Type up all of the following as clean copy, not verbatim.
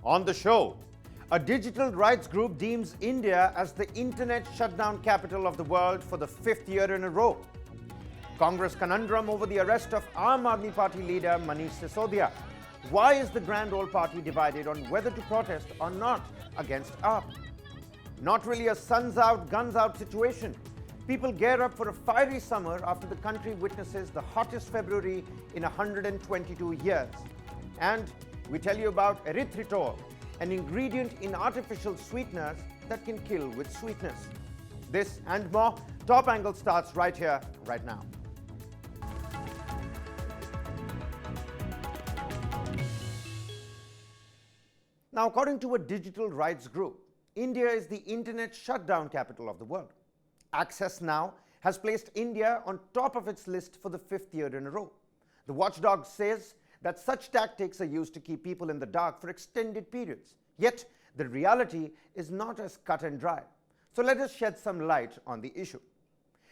On the show, a digital rights group deems India as the internet shutdown capital of the world for the 5th year in a row. Congress conundrum over the arrest of Aam Aadmi Party leader Manish Sisodia. Why is the Grand Old Party divided on whether to protest or not against AAP? Not really a suns out, guns out situation. People gear up for a fiery summer after the country witnesses the hottest February in 122 years. And we tell you about erythritol, an ingredient in artificial sweeteners that can kill with sweetness. This and more. Top Angle starts right here, right now. Now, according to a digital rights group, India is the internet shutdown capital of the world. Access Now has placed India on top of its list for the 5th year in a row. The watchdog says that such tactics are used to keep people in the dark for extended periods. Yet, the reality is not as cut and dry. So let us shed some light on the issue.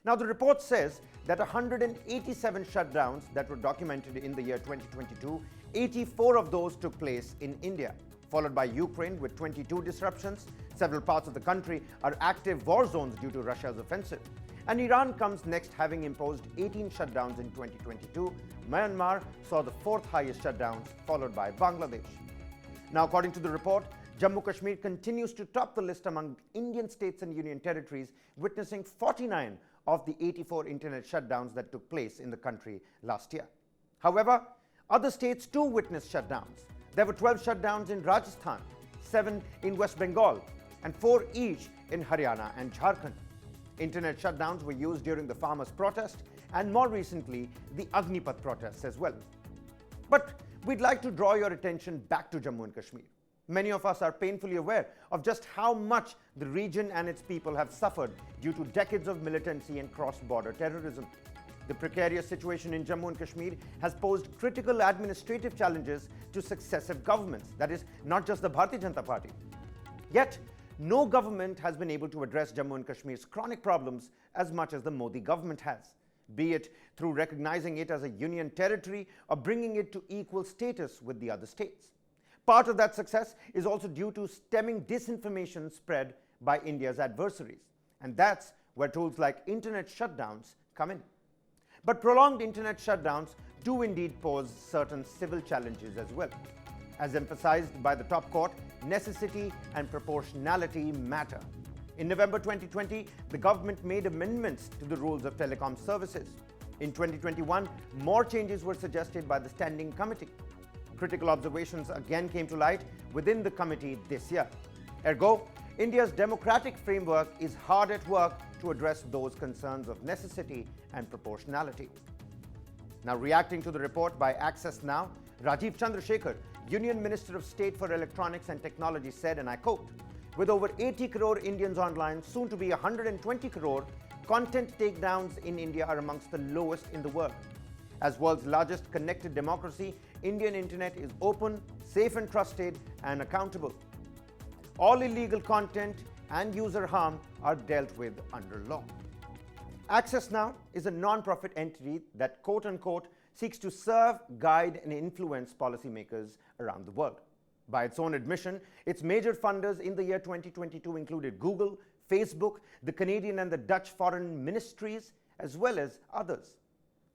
Now, the report says that 187 shutdowns that were documented in the year 2022, 84 of those took place in India, followed by Ukraine with 22 disruptions. Several parts of the country are active war zones due to Russia's offensive. And Iran comes next, having imposed 18 shutdowns in 2022. Myanmar saw the 4th highest shutdowns, followed by Bangladesh. Now, according to the report, Jammu Kashmir continues to top the list among Indian states and union territories, witnessing 49 of the 84 internet shutdowns that took place in the country last year. However, other states too witnessed shutdowns. There were 12 shutdowns in Rajasthan, 7 in West Bengal, and 4 each in Haryana and Jharkhand. Internet shutdowns were used during the farmers' protest and more recently the Agnipath protests as well. But we'd like to draw your attention back to Jammu and Kashmir. Many of us are painfully aware of just how much the region and its people have suffered due to decades of militancy and cross-border terrorism. The precarious situation in Jammu and Kashmir has posed critical administrative challenges to successive governments, that is, not just the Bharatiya Janata Party. Yet, no government has been able to address Jammu and Kashmir's chronic problems as much as the Modi government has, be it through recognizing it as a union territory or bringing it to equal status with the other states. Part of that success is also due to stemming disinformation spread by India's adversaries, and that's where tools like internet shutdowns come in. But prolonged internet shutdowns do indeed pose certain civil challenges as well. As emphasized by the top court, necessity and proportionality matter. In November 2020, the government made amendments to the rules of telecom services. In 2021, more changes were suggested by the Standing Committee. Critical observations again came to light within the committee this year. Ergo, India's democratic framework is hard at work to address those concerns of necessity and proportionality. Now, reacting to the report by Access Now, Rajiv Chandrasekhar, Union Minister of State for Electronics and Technology, said, and I quote, "With over 80 crore Indians online, soon to be 120 crore, content takedowns in India are amongst the lowest in the world. As world's largest connected democracy, Indian internet is open, safe and trusted, and accountable. All illegal content and user harm are dealt with under law." Access Now is a non-profit entity that, quote-unquote, seeks to serve, guide, and influence policymakers around the world. By its own admission, its major funders in the year 2022 included Google, Facebook, the Canadian and the Dutch foreign ministries, as well as others.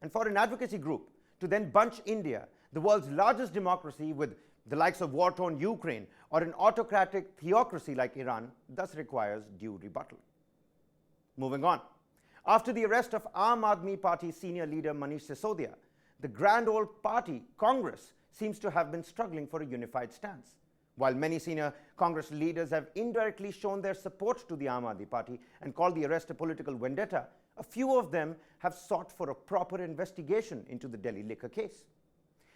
And for an advocacy group to then bunch India, the world's largest democracy, with the likes of war-torn Ukraine or an autocratic theocracy like Iran, thus requires due rebuttal. Moving on. After the arrest of Aam Aadmi Party senior leader Manish Sisodia, the Grand Old Party, Congress, seems to have been struggling for a unified stance. While many senior Congress leaders have indirectly shown their support to the Aam Aadmi Party and called the arrest a political vendetta, a few of them have sought for a proper investigation into the Delhi liquor case.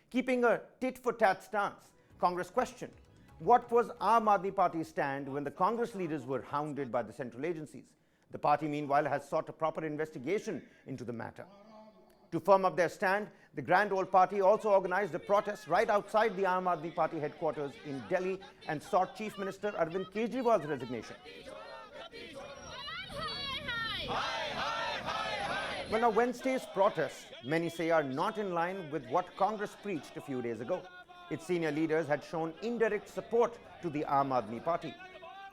Keeping a tit-for-tat stance, Congress questioned what was Aam Aadmi Party's stand when the Congress leaders were hounded by the central agencies. The party, meanwhile, has sought a proper investigation into the matter. To firm up their stand, the Grand Old Party also organized a protest right outside the Aam Aadmi Party headquarters in Delhi and sought Chief Minister Arvind Kejriwal's resignation. Well, now, Wednesday's protests, many say, are not in line with what Congress preached a few days ago. Its senior leaders had shown indirect support to the Aam Aadmi Party.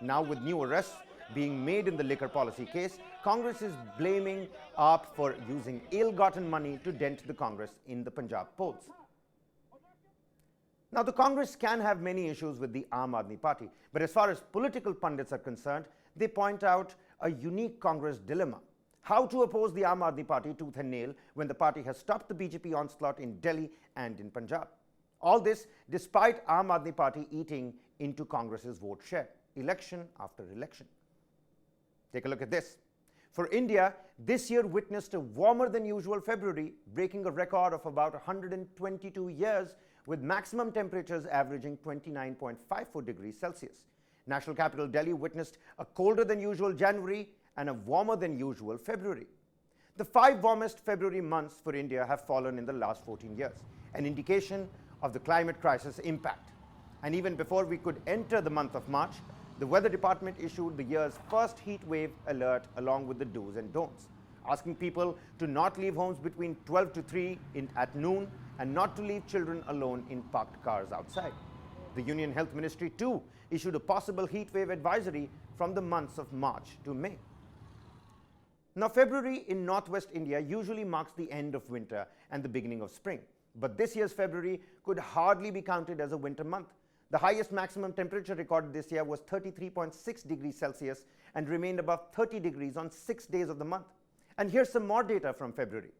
Now, with new arrests being made in the liquor policy case, Congress is blaming AAP for using ill-gotten money to dent the Congress in the Punjab polls. Now, the Congress can have many issues with the Aam Aadmi Party, but as far as political pundits are concerned, they point out a unique Congress dilemma: how to oppose the Aam Aadmi Party tooth and nail when the party has stopped the BJP onslaught in Delhi and in Punjab. All this despite Aam Aadmi Party eating into Congress's vote share, election after election. Take a look at this. For India, this year witnessed a warmer than usual February, breaking a record of about 122 years, with maximum temperatures averaging 29.54 degrees Celsius. National capital Delhi witnessed a colder than usual January and a warmer than usual February. The 5 warmest February months for India have fallen in the last 14 years, an indication of the climate crisis impact. And even before we could enter the month of March, the Weather Department issued the year's first heat wave alert along with the do's and don'ts, asking people to not leave homes between 12 to 3 at noon and not to leave children alone in parked cars outside. The Union Health Ministry too issued a possible heat wave advisory from the months of March to May. Now, February in northwest India usually marks the end of winter and the beginning of spring, but this year's February could hardly be counted as a winter month. The highest maximum temperature recorded this year was 33.6 degrees Celsius and remained above 30 degrees on 6 days of the month. And here's some more data from February.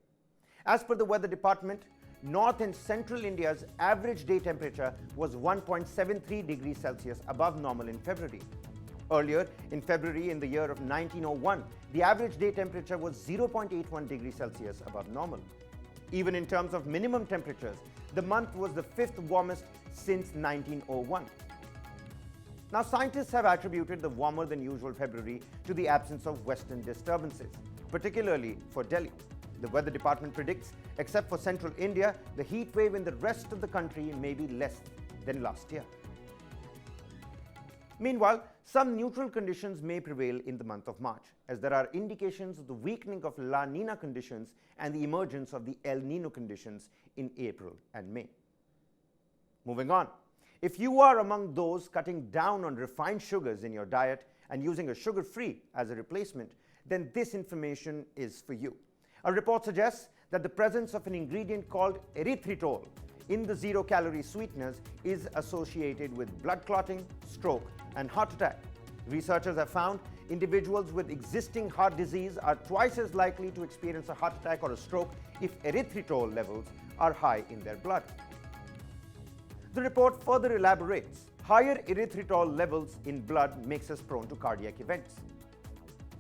As per the Weather Department, North and Central India's average day temperature was 1.73 degrees Celsius above normal in February. Earlier in February in the year of 1901, the average day temperature was 0.81 degrees Celsius above normal. Even in terms of minimum temperatures, the month was the 5th warmest since 1901. Now, scientists have attributed the warmer than usual February to the absence of western disturbances, particularly for Delhi. The Weather Department predicts, except for central India, the heat wave in the rest of the country may be less than last year. Meanwhile, some neutral conditions may prevail in the month of March, as there are indications of the weakening of La Nina conditions and the emergence of the El Nino conditions in April and May. Moving on, if you are among those cutting down on refined sugars in your diet and using a sugar-free as a replacement, then this information is for you. A report suggests that the presence of an ingredient called erythritol in the zero-calorie sweeteners is associated with blood clotting, stroke, and heart attack. Researchers have found individuals with existing heart disease are twice as likely to experience a heart attack or a stroke if erythritol levels are high in their blood. The report further elaborates. Higher erythritol levels in blood makes us prone to cardiac events.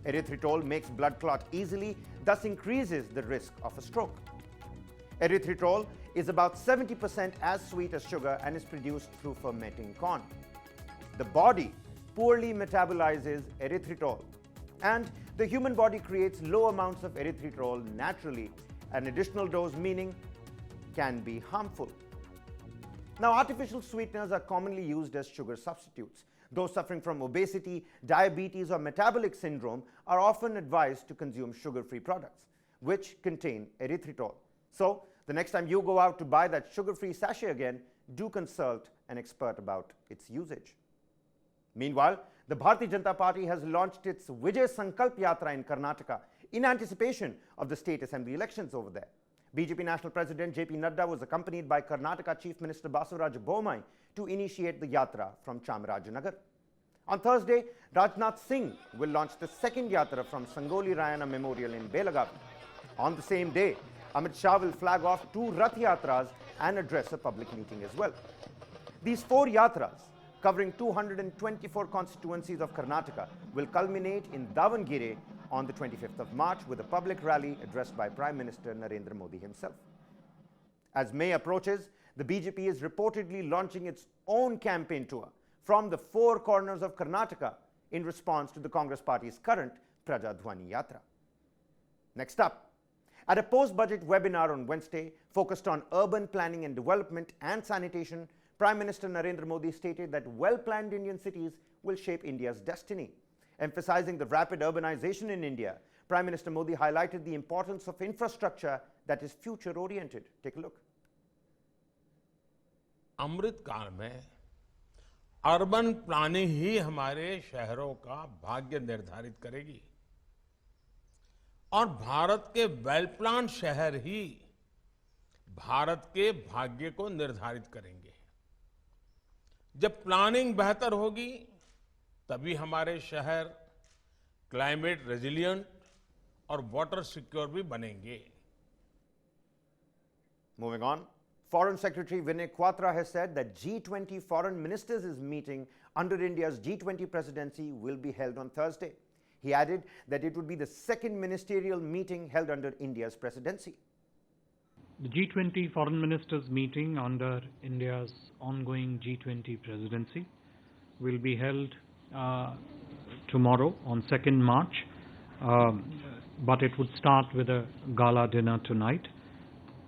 Erythritol makes blood clot easily, thus increases the risk of a stroke. Erythritol is about 70% as sweet as sugar and is produced through fermenting corn. The body poorly metabolizes erythritol, and the human body creates low amounts of erythritol naturally. An additional dose, meaning, can be harmful. Now, artificial sweeteners are commonly used as sugar substitutes. Those suffering from obesity, diabetes, or metabolic syndrome are often advised to consume sugar-free products, which contain erythritol. So, the next time you go out to buy that sugar-free sachet again, do consult an expert about its usage. Meanwhile, the Bharatiya Janata Party has launched its Vijay Sankalp Yatra in Karnataka in anticipation of the state assembly elections over there. BJP National President J.P. Nadda was accompanied by Karnataka Chief Minister Basuraj Bommai to initiate the yatra from Chamarajanagar. On Thursday, Rajnath Singh will launch the second yatra from Sangoli Rayana Memorial in Belagavi. On the same day, Amit Shah will flag off 2 Rath Yatras and address a public meeting as well. These 4 yatras, covering 224 constituencies of Karnataka, will culminate in Davangere on the 25th of March with a public rally addressed by Prime Minister Narendra Modi himself. As May approaches, the BJP is reportedly launching its own campaign tour from the 4 corners of Karnataka in response to the Congress Party's current Praja Dhwani Yatra. Next up, at a post-budget webinar on Wednesday focused on urban planning and development and sanitation, Prime Minister Narendra Modi stated that well-planned Indian cities will shape India's destiny. Emphasizing the rapid urbanization in India, Prime Minister Modi highlighted the importance of infrastructure that is future-oriented. Take a look. अमृत काल में urban planning ही हमारे शहरों का भाग्य निर्धारित करेगी और भारत के वेल प्लान शहर ही भारत के भाग्य को निर्धारित करेंगे। जब प्लानिंग बेहतर होगी तभी हमारे शहर क्लाइमेट रेजिलिएंट और वाटर सिक्योर भी बनेंगे। Moving on, Foreign Secretary Vinay Quatra has said that G20 Foreign Ministers' meeting under India's G20 presidency will be held on Thursday. He added that it would be the second ministerial meeting held under India's presidency. The G20 Foreign Ministers meeting under India's ongoing G20 presidency will be held tomorrow on 2nd March, but it would start with a gala dinner tonight.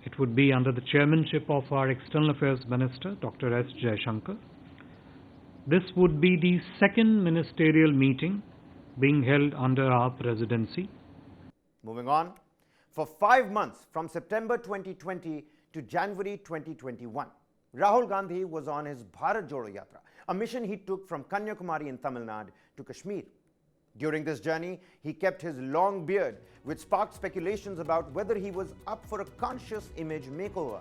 It would be under the chairmanship of our External Affairs Minister, Dr. S. Jaishankar. This would be the second ministerial meeting being held under our presidency. Moving on, for 5 months from September 2020 to January 2021, Rahul Gandhi was on his Bharat Jodo Yatra, a mission he took from Kanyakumari in Tamil Nadu to Kashmir. During this journey, he kept his long beard, which sparked speculations about whether he was up for a conscious image makeover.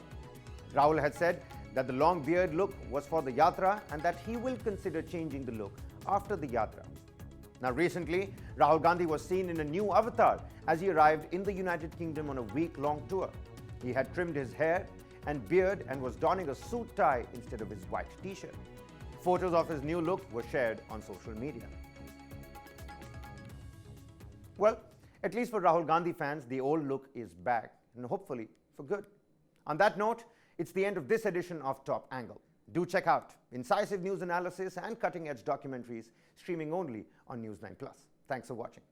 Rahul had said that the long beard look was for the yatra and that he will consider changing the look after the yatra. Now recently, Rahul Gandhi was seen in a new avatar as he arrived in the United Kingdom on a week-long tour. He had trimmed his hair and beard and was donning a suit tie instead of his white t-shirt. Photos of his new look were shared on social media. Well, at least for Rahul Gandhi fans, the old look is back, and hopefully for good. On that note, it's the end of this edition of Top Angle. Do check out incisive news analysis and cutting-edge documentaries streaming only on News 9+. Thanks for watching.